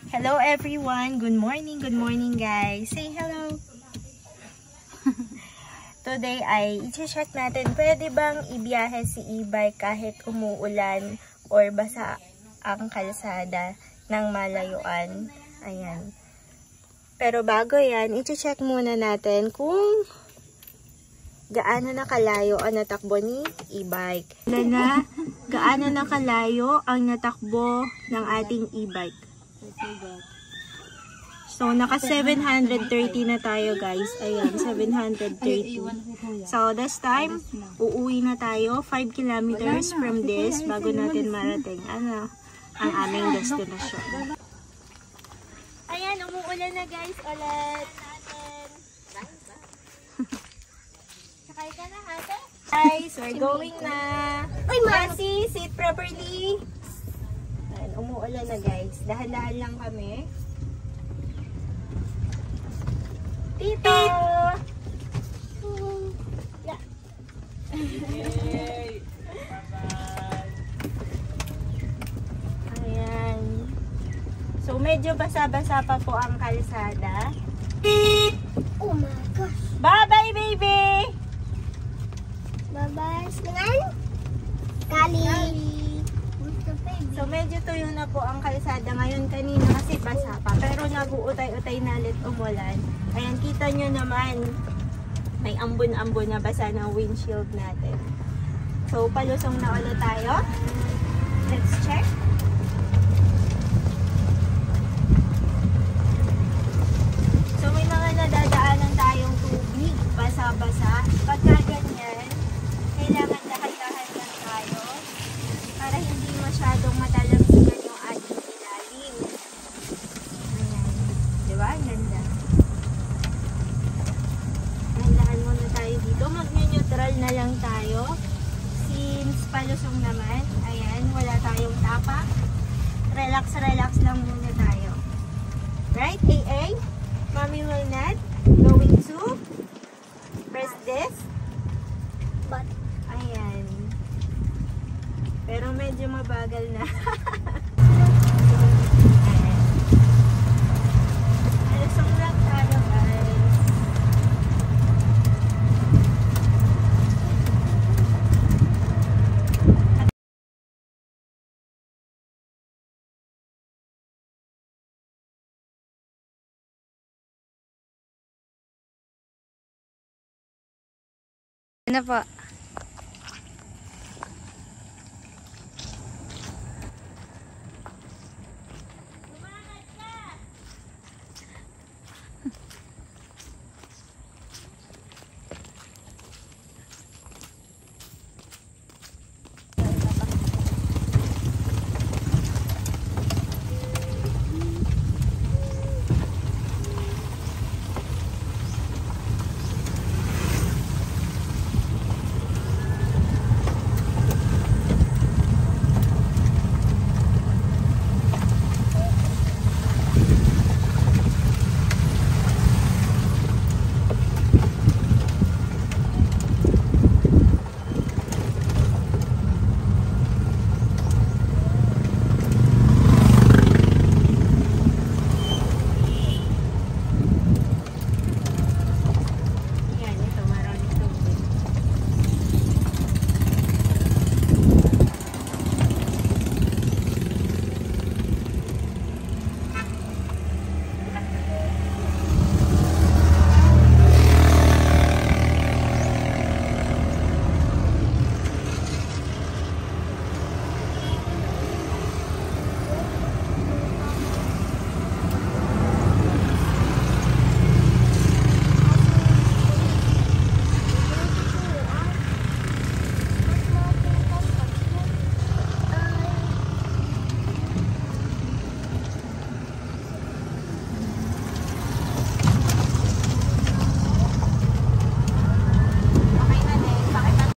Hello everyone! Good morning guys! Say hello! Today ay i-check natin, pwede bang ibiyahe si e-bike kahit umuulan or basa ang kalsada ng malayuan. Ayan. Pero bago yan, i-check muna natin kung gaano na kalayo ang natakbo ni e-bike. Gaano na kalayo ang natakbo ng ating e-bike. So, naka 730 na tayo guys. Ayan, 730. So, this time, uuwi na tayo 5 kilometers from this bago natin marating ang aming destination. Ayan, umuulan na guys ulit. Sakay ka na ate? Guys, we're going na. Uy, Masi, sit properly. Ayan, umuulan na guys. Dahan-dahan lang kami. Tito! Yeah. Ayan. So, medyo basa-basa pa po ang kalsada. Oh my gosh. Bye-bye, baby! Bye-bye. Sinan? Kali. So, medyo tuyo na po ang kalsada ngayon. Kanina kasi basa pa. Pero nag-uutay-utay na ulit umulan. Ayan, kita nyo naman. May ambon-ambon na basa ng windshield natin. So, palusong na ulit tayo. Let's check. So, may mga nadadaanan tayong tubig. Basa-basa. Pagka ganyan, kailangan dahan-dahan lang tayo para hindi masyadong matalamsigan yung ating ilalim. Ayan. Diba? Ganda. Dahan-dahan muna tayo dito. Mag-neutral na lang tayo. Since palusong naman, ayan, wala tayong tapak. Relax lang muna tayo. Right, AA? Mommy will not going to press this. But, Ayan. Pero medyo mabagal na. Alasong lang tayo guys. Ano po?